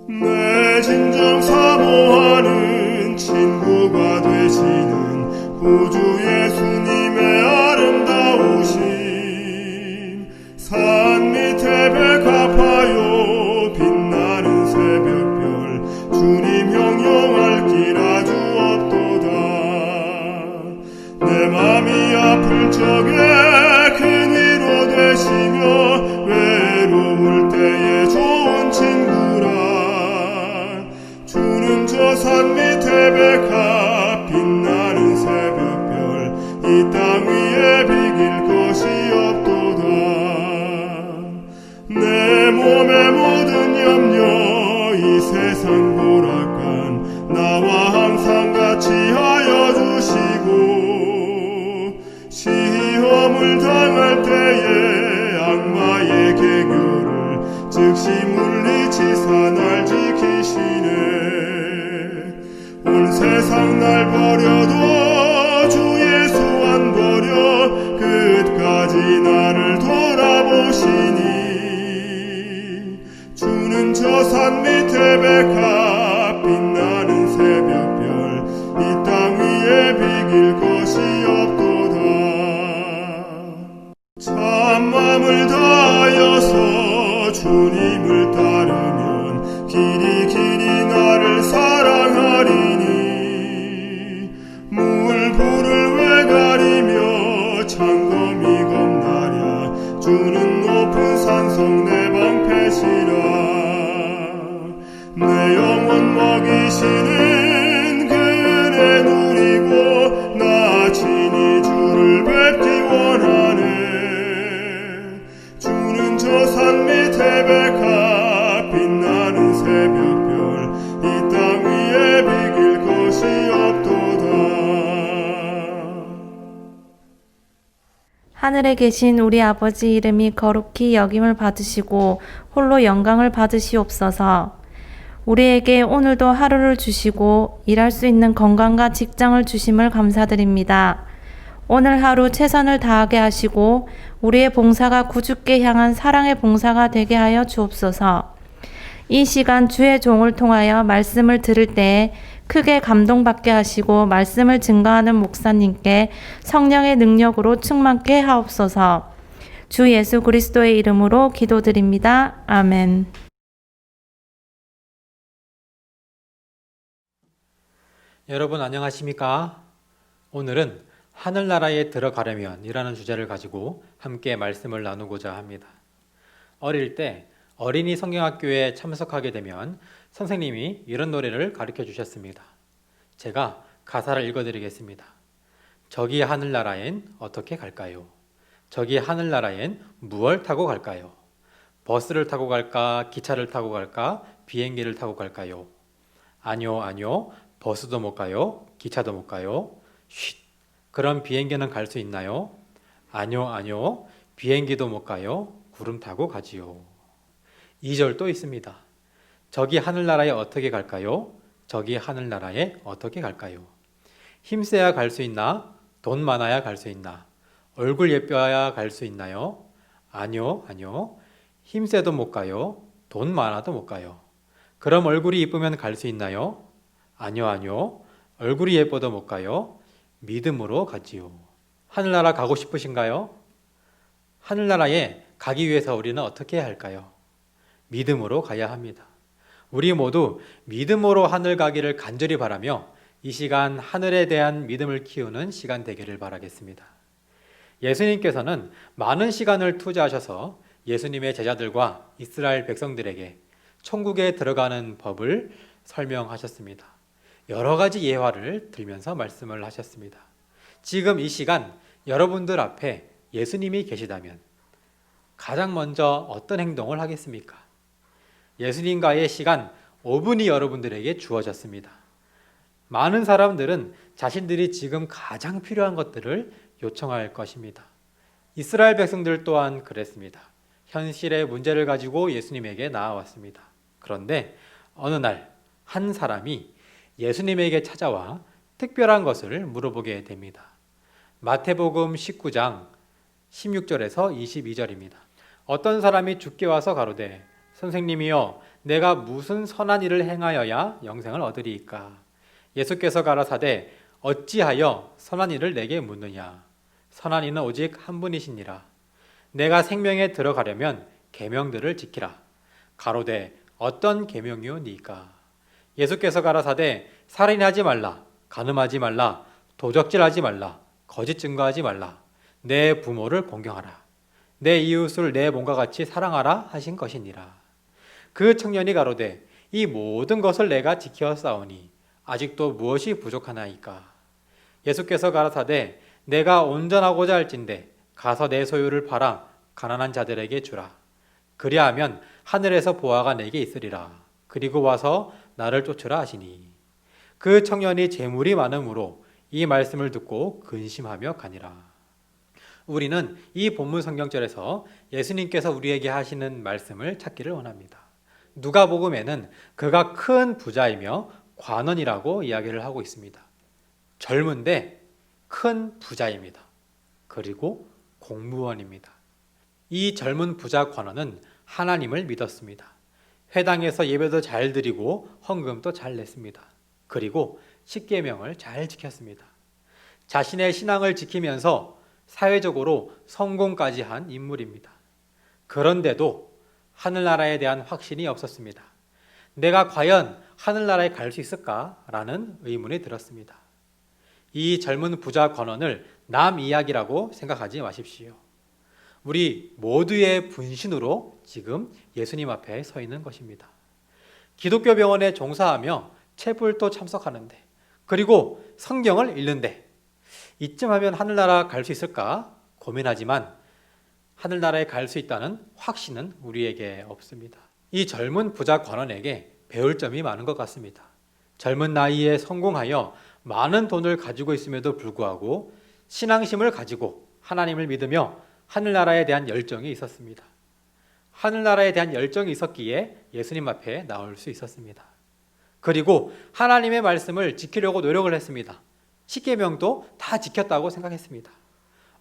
내 진정 사모하는 친구가 되시는 구주 예수님의 아름다우심, 산 밑에 백합하여 빛나는 새벽별, 주님 형용할 길 아주 없도다. 내 맘이 아플 적에 큰 위로 되시며 외로울 때에 좋은 친구라. 주는 저 산 밑에 백합 빛나는 새벽별, 이 땅 위에 비길 것이 없도다. 내 몸의 모든 염려 이 세상 고락간 나와 항상 같이 하여 주시고, 시험을 당할 때에 악마의 개교를 즉시 물리치사 날 지키시네. 온 세상 날 버려도 주 예수 안 버려 끝까지 나를 돌아보시니. 주는 저 산 밑에 백합 빛나는 새벽별, 이 땅 위에 비길 것이 없도다. 참마음을 다하여서 주님을 따르면 길이 길이 나를 사랑하리니. 물불을 왜 가리며 창검이 겁나랴. 주는 높은 산성 내 방패시라. 내 영혼 먹이시는 그네 누리고 나 친히 주를 뵙기 원하네. 주는 저 산 밑에 백합 빛나는 새벽별, 이 땅 위에 비길 것이 없도다. 하늘에 계신 우리 아버지 이름이 거룩히 여김을 받으시고 홀로 영광을 받으시옵소서. 우리에게 오늘도 하루를 주시고 일할 수 있는 건강과 직장을 주심을 감사드립니다. 오늘 하루 최선을 다하게 하시고 우리의 봉사가 구주께 향한 사랑의 봉사가 되게 하여 주옵소서. 이 시간 주의 종을 통하여 말씀을 들을 때에 크게 감동받게 하시고 말씀을 증거하는 목사님께 성령의 능력으로 충만케 하옵소서. 주 예수 그리스도의 이름으로 기도드립니다. 아멘. 여러분 안녕하십니까? 오늘은 하늘나라에 들어가려면 이라는 주제를 가지고 함께 말씀을 나누고자 합니다. 어릴 때 어린이 성경학교에 참석하게 되면 선생님이 이런 노래를 가르쳐 주셨습니다. 제가 가사를 읽어드리겠습니다. 저기 하늘나라엔 어떻게 갈까요? 저기 하늘나라엔 무얼 타고 갈까요? 버스를 타고 갈까? 기차를 타고 갈까? 비행기를 타고 갈까요? 아니요. 버스도 못 가요. 기차도 못 가요. 쉿. 그럼 비행기는 갈 수 있나요? 아니요. 비행기도 못 가요. 구름 타고 가지요. 2절 또 있습니다. 저기 하늘나라에 어떻게 갈까요? 저기 하늘나라에 어떻게 갈까요? 힘세야 갈 수 있나? 돈 많아야 갈 수 있나? 얼굴 예뻐야 갈 수 있나요? 아니요. 힘세도 못 가요. 돈 많아도 못 가요. 그럼 얼굴이 이쁘면 갈 수 있나요? 아니요. 얼굴이 예뻐도 못 가요. 믿음으로 가지요. 하늘나라 가고 싶으신가요? 하늘나라에 가기 위해서 우리는 어떻게 해야 할까요? 믿음으로 가야 합니다. 우리 모두 믿음으로 하늘 가기를 간절히 바라며 이 시간 하늘에 대한 믿음을 키우는 시간 되기를 바라겠습니다. 예수님께서는 많은 시간을 투자하셔서 예수님의 제자들과 이스라엘 백성들에게 천국에 들어가는 법을 설명하셨습니다. 여러 가지 예화를 들면서 말씀을 하셨습니다. 지금 이 시간 여러분들 앞에 예수님이 계시다면 가장 먼저 어떤 행동을 하겠습니까? 예수님과의 시간 5분이 여러분들에게 주어졌습니다. 많은 사람들은 자신들이 지금 가장 필요한 것들을 요청할 것입니다. 이스라엘 백성들 또한 그랬습니다. 현실의 문제를 가지고 예수님에게 나아왔습니다. 그런데 어느 날 한 사람이 예수님에게 찾아와 특별한 것을 물어보게 됩니다. 마태복음 19장 16절에서 22절입니다. 어떤 사람이 주께 와서 가로되 선생님이여, 내가 무슨 선한 일을 행하여야 영생을 얻으리이까? 예수께서 가라사대 어찌하여 선한 일을 내게 묻느냐? 선한 이는 오직 한 분이시니라. 내가 생명에 들어가려면 계명들을 지키라. 가로되 어떤 계명이오니까? 예수께서 가라사대 살인하지 말라, 간음하지 말라, 도적질하지 말라, 거짓 증거하지 말라, 내 부모를 공경하라, 내 이웃을 내 몸과 같이 사랑하라 하신 것이니라. 그 청년이 가로되 이 모든 것을 내가 지켜 싸우니 아직도 무엇이 부족하나이까? 예수께서 가라사대 내가 온전하고자 할진대 가서 내 소유를 팔아 가난한 자들에게 주라. 그리하면 하늘에서 보화가 내게 있으리라. 그리고 와서 나를 쫓으라 하시니, 그 청년이 재물이 많음으로 이 말씀을 듣고 근심하며 가니라. 우리는 이 본문 성경절에서 예수님께서 우리에게 하시는 말씀을 찾기를 원합니다. 누가복음에는 그가 큰 부자이며 관원이라고 이야기를 하고 있습니다. 젊은데 큰 부자입니다. 그리고 공무원입니다. 이 젊은 부자 관원은 하나님을 믿었습니다. 회당에서 예배도 잘 드리고 헌금도 잘 냈습니다. 그리고 십계명을 잘 지켰습니다. 자신의 신앙을 지키면서 사회적으로 성공까지 한 인물입니다. 그런데도 하늘나라에 대한 확신이 없었습니다. 내가 과연 하늘나라에 갈 수 있을까라는 의문이 들었습니다. 이 젊은 부자 관원을 남 이야기라고 생각하지 마십시오. 우리 모두의 분신으로 지금 예수님 앞에 서 있는 것입니다. 기독교 병원에 종사하며 체불도 참석하는데, 그리고 성경을 읽는데, 이쯤 하면 하늘나라 갈 수 있을까 고민하지만 하늘나라에 갈 수 있다는 확신은 우리에게 없습니다. 이 젊은 부자 관원에게 배울 점이 많은 것 같습니다. 젊은 나이에 성공하여 많은 돈을 가지고 있음에도 불구하고 신앙심을 가지고 하나님을 믿으며 하늘나라에 대한 열정이 있었습니다. 하늘나라에 대한 열정이 있었기에 예수님 앞에 나올 수 있었습니다. 그리고 하나님의 말씀을 지키려고 노력을 했습니다. 십계명도 다 지켰다고 생각했습니다.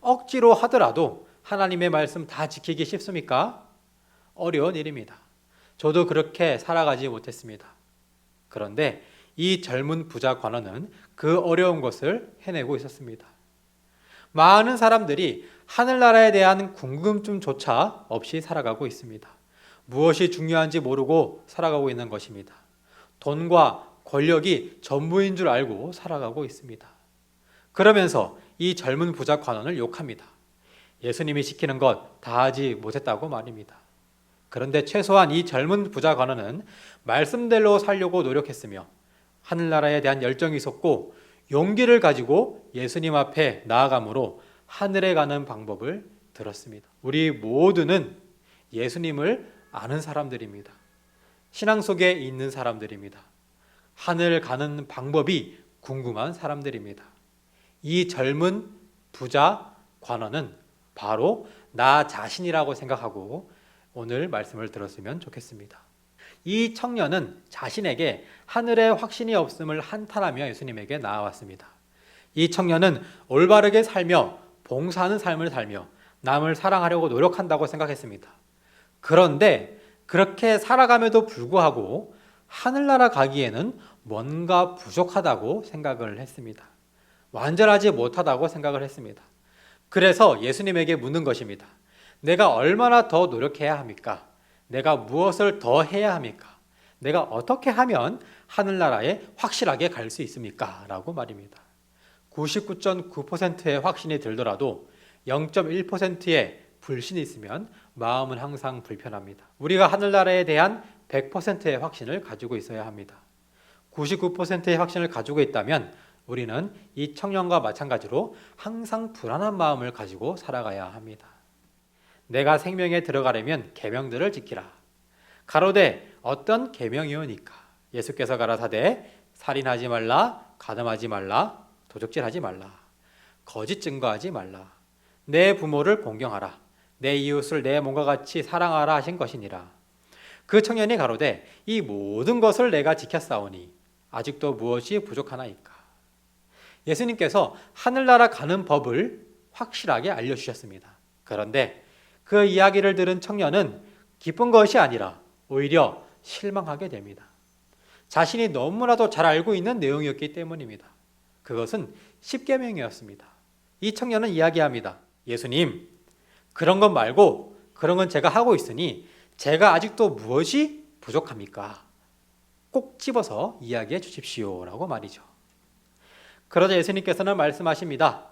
억지로 하더라도 하나님의 말씀 다 지키기 쉽습니까? 어려운 일입니다. 저도 그렇게 살아가지 못했습니다. 그런데 이 젊은 부자 관원은 그 어려운 것을 해내고 있었습니다. 많은 사람들이 하늘나라에 대한 궁금증조차 없이 살아가고 있습니다. 무엇이 중요한지 모르고 살아가고 있는 것입니다. 돈과 권력이 전부인 줄 알고 살아가고 있습니다. 그러면서 이 젊은 부자 관원을 욕합니다. 예수님이 시키는 것 다 하지 못했다고 말입니다. 그런데 최소한 이 젊은 부자 관원은 말씀대로 살려고 노력했으며 하늘나라에 대한 열정이 있었고 용기를 가지고 예수님 앞에 나아감으로 하늘에 가는 방법을 들었습니다. 우리 모두는 예수님을 아는 사람들입니다. 신앙 속에 있는 사람들입니다. 하늘 가는 방법이 궁금한 사람들입니다. 이 젊은 부자 관원은 바로 나 자신이라고 생각하고 오늘 말씀을 들었으면 좋겠습니다. 이 청년은 자신에게 하늘의 확신이 없음을 한탄하며 예수님에게 나아왔습니다. 이 청년은 올바르게 살며 봉사하는 삶을 살며 남을 사랑하려고 노력한다고 생각했습니다. 그런데 그렇게 살아감에도 불구하고 하늘나라 가기에는 뭔가 부족하다고 생각을 했습니다. 완전하지 못하다고 생각을 했습니다. 그래서 예수님에게 묻는 것입니다. 내가 얼마나 더 노력해야 합니까? 내가 무엇을 더 해야 합니까? 내가 어떻게 하면 하늘나라에 확실하게 갈 수 있습니까? 라고 말입니다. 99.9%의 확신이 들더라도 0.1%의 불신이 있으면 마음은 항상 불편합니다. 우리가 하늘나라에 대한 100%의 확신을 가지고 있어야 합니다. 99%의 확신을 가지고 있다면 우리는 이 청년과 마찬가지로 항상 불안한 마음을 가지고 살아가야 합니다. 내가 생명에 들어가려면 계명들을 지키라. 가로되 어떤 계명이오니까? 예수께서 가라사대 살인하지 말라, 간음하지 말라, 도적질하지 말라, 거짓 증거하지 말라, 내 부모를 공경하라, 내 이웃을 내 몸과 같이 사랑하라 하신 것이니라. 그 청년이 가로되 이 모든 것을 내가 지켰사오니 아직도 무엇이 부족하나이까? 예수님께서 하늘나라 가는 법을 확실하게 알려주셨습니다. 그런데 그 이야기를 들은 청년은 기쁜 것이 아니라 오히려 실망하게 됩니다. 자신이 너무나도 잘 알고 있는 내용이었기 때문입니다. 그것은 십계명이었습니다. 이 청년은 이야기합니다. 예수님, 그런 것 말고 그런 건 제가 하고 있으니 제가 아직도 무엇이 부족합니까? 꼭 집어서 이야기해 주십시오 라고 말이죠. 그러자 예수님께서는 말씀하십니다.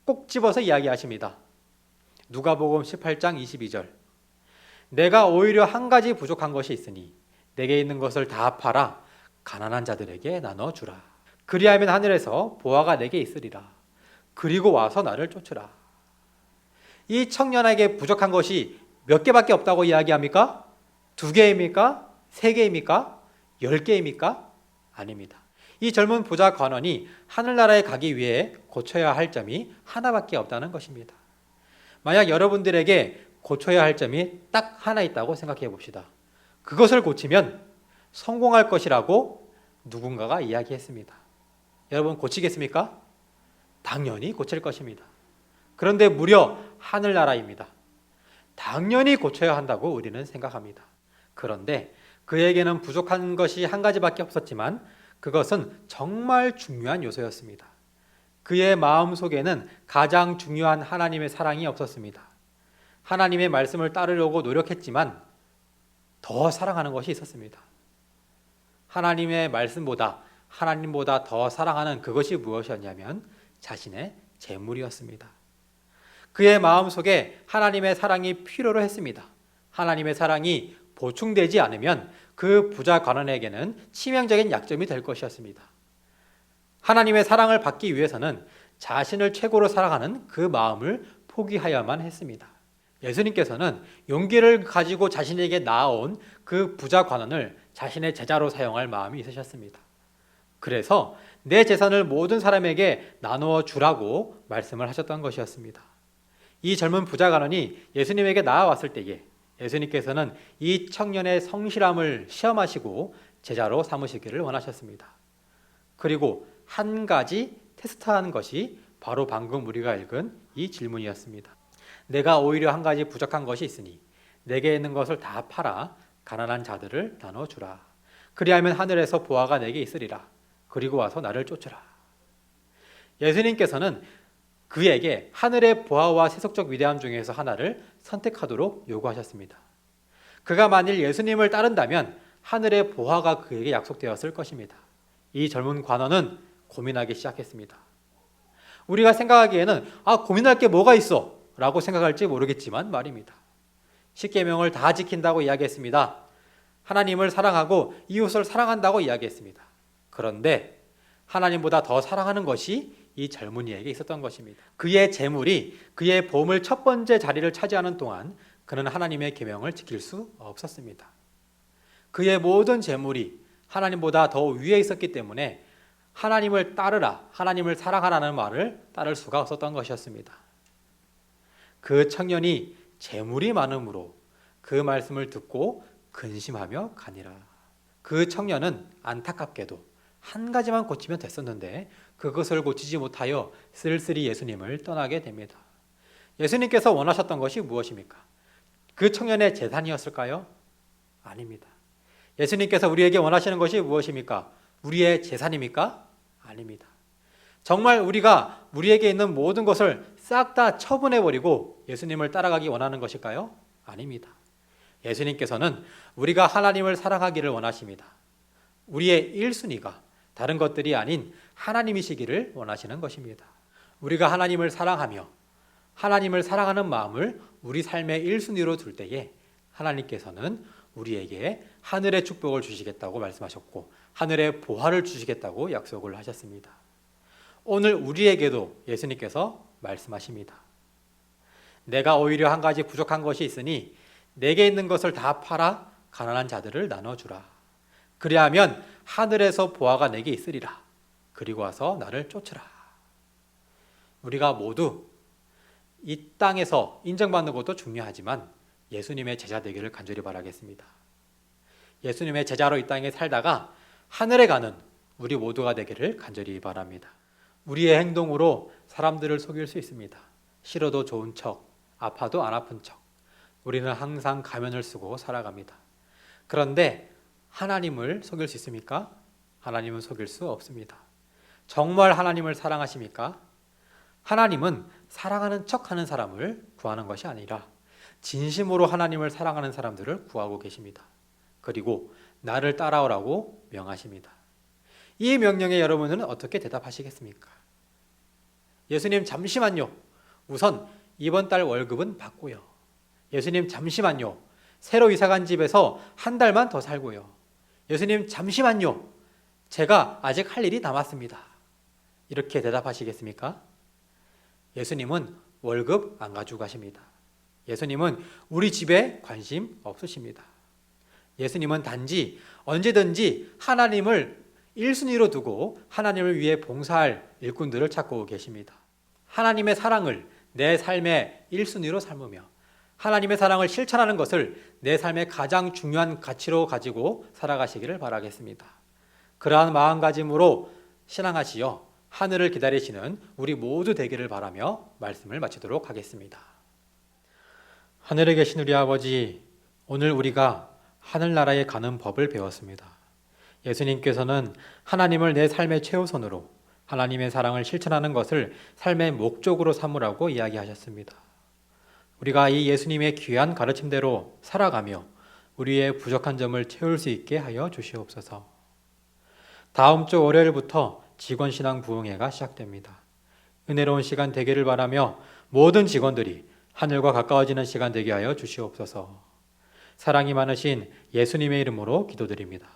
꼭 집어서 이야기하십니다. 누가복음 18장 22절. 내가 오히려 한 가지 부족한 것이 있으니 내게 있는 것을 다 팔아 가난한 자들에게 나눠주라. 그리하면 하늘에서 보화가 내게 있으리라. 그리고 와서 나를 쫓으라. 이 청년에게 부족한 것이 몇 개밖에 없다고 이야기합니까? 2개입니까? 3개입니까? 10개입니까? 아닙니다. 이 젊은 부자 관원이 하늘나라에 가기 위해 고쳐야 할 점이 하나밖에 없다는 것입니다. 만약 여러분들에게 고쳐야 할 점이 딱 하나 있다고 생각해 봅시다. 그것을 고치면 성공할 것이라고 누군가가 이야기했습니다. 여러분 고치겠습니까? 당연히 고칠 것입니다. 그런데 무려 하늘나라입니다. 당연히 고쳐야 한다고 우리는 생각합니다. 그런데 그에게는 부족한 것이 한 가지밖에 없었지만 그것은 정말 중요한 요소였습니다. 그의 마음속에는 가장 중요한 하나님의 사랑이 없었습니다. 하나님의 말씀을 따르려고 노력했지만 더 사랑하는 것이 있었습니다. 하나님의 말씀보다 하나님보다 더 사랑하는 그것이 무엇이었냐면 자신의 재물이었습니다. 그의 마음속에 하나님의 사랑이 필요로 했습니다. 하나님의 사랑이 보충되지 않으면 그 부자 관원에게는 치명적인 약점이 될 것이었습니다. 하나님의 사랑을 받기 위해서는 자신을 최고로 사랑하는 그 마음을 포기하여야만 했습니다. 예수님께서는 용기를 가지고 자신에게 나아온 그 부자 관원을 자신의 제자로 사용할 마음이 있으셨습니다. 그래서 내 재산을 모든 사람에게 나누어 주라고 말씀을 하셨던 것이었습니다. 이 젊은 부자 관원이 예수님에게 나아왔을 때에 예수님께서는 이 청년의 성실함을 시험하시고 제자로 삼으시기를 원하셨습니다. 그리고 한 가지 테스트한 것이 바로 방금 우리가 읽은 이 질문이었습니다. 내가 오히려 한 가지 부족한 것이 있으니 내게 있는 것을 다 팔아 가난한 자들을 나눠주라. 그리하면 하늘에서 보화가 내게 있으리라. 그리고 와서 나를 쫓으라. 예수님께서는 그에게 하늘의 보화와 세속적 위대함 중에서 하나를 선택하도록 요구하셨습니다. 그가 만일 예수님을 따른다면 하늘의 보화가 그에게 약속되었을 것입니다. 이 젊은 관원은 고민하기 시작했습니다. 우리가 생각하기에는 고민할 게 뭐가 있어? 라고 생각할지 모르겠지만 말입니다. 십계명을 다 지킨다고 이야기했습니다. 하나님을 사랑하고 이웃을 사랑한다고 이야기했습니다. 그런데 하나님보다 더 사랑하는 것이 이 젊은이에게 있었던 것입니다. 그의 재물이 그의 보물 첫 번째 자리를 차지하는 동안 그는 하나님의 계명을 지킬 수 없었습니다. 그의 모든 재물이 하나님보다 더 위에 있었기 때문에 하나님을 따르라, 하나님을 사랑하라는 말을 따를 수가 없었던 것이었습니다. 그 청년이 재물이 많음으로 그 말씀을 듣고 근심하며 가니라. 그 청년은 안타깝게도 한 가지만 고치면 됐었는데 그것을 고치지 못하여 쓸쓸히 예수님을 떠나게 됩니다. 예수님께서 원하셨던 것이 무엇입니까? 그 청년의 재산이었을까요? 아닙니다. 예수님께서 우리에게 원하시는 것이 무엇입니까? 우리의 재산입니까? 아닙니다. 정말 우리가 우리에게 있는 모든 것을 싹 다 처분해버리고 예수님을 따라가기 원하는 것일까요? 아닙니다. 예수님께서는 우리가 하나님을 사랑하기를 원하십니다. 우리의 1순위가 다른 것들이 아닌 하나님이시기를 원하시는 것입니다. 우리가 하나님을 사랑하며 하나님을 사랑하는 마음을 우리 삶의 1순위로 둘 때에 하나님께서는 우리에게 하늘의 축복을 주시겠다고 말씀하셨고 하늘의 보화를 주시겠다고 약속을 하셨습니다. 오늘 우리에게도 예수님께서 말씀하십니다. 내가 오히려 한 가지 부족한 것이 있으니 내게 있는 것을 다 팔아 가난한 자들을 나눠주라. 그리하면 하늘에서 보화가 내게 있으리라. 그리고 와서 나를 쫓으라. 우리가 모두 이 땅에서 인정받는 것도 중요하지만 예수님의 제자 되기를 간절히 바라겠습니다. 예수님의 제자로 이 땅에 살다가 하늘에 가는 우리 모두가 되기를 간절히 바랍니다. 우리의 행동으로 사람들을 속일 수 있습니다. 싫어도 좋은 척, 아파도 안 아픈 척. 우리는 항상 가면을 쓰고 살아갑니다. 그런데 하나님을 속일 수 있습니까? 하나님은 속일 수 없습니다. 정말 하나님을 사랑하십니까? 하나님은 사랑하는 척하는 사람을 구하는 것이 아니라 진심으로 하나님을 사랑하는 사람들을 구하고 계십니다. 그리고 나를 따라오라고 명하십니다. 이 명령에 여러분은 어떻게 대답하시겠습니까? 예수님 잠시만요. 우선 이번 달 월급은 받고요. 예수님 잠시만요. 새로 이사간 집에서 한 달만 더 살고요. 예수님 잠시만요. 제가 아직 할 일이 남았습니다. 이렇게 대답하시겠습니까? 예수님은 월급 안 가지고 가십니다. 예수님은 우리 집에 관심 없으십니다. 예수님은 단지 언제든지 하나님을 1순위로 두고 하나님을 위해 봉사할 일꾼들을 찾고 계십니다. 하나님의 사랑을 내 삶의 1순위로 삼으며 하나님의 사랑을 실천하는 것을 내 삶의 가장 중요한 가치로 가지고 살아가시기를 바라겠습니다. 그러한 마음가짐으로 신앙하시어 하늘을 기다리시는 우리 모두 되기를 바라며 말씀을 마치도록 하겠습니다. 하늘에 계신 우리 아버지, 오늘 우리가 하늘나라에 가는 법을 배웠습니다. 예수님께서는 하나님을 내 삶의 최우선으로 하나님의 사랑을 실천하는 것을 삶의 목적으로 삼으라고 이야기하셨습니다. 우리가 이 예수님의 귀한 가르침대로 살아가며 우리의 부족한 점을 채울 수 있게 하여 주시옵소서. 다음 주 월요일부터 직원신앙 부흥회가 시작됩니다. 은혜로운 시간 되기를 바라며 모든 직원들이 하늘과 가까워지는 시간 되게 하여 주시옵소서. 사랑이 많으신 예수님의 이름으로 기도드립니다.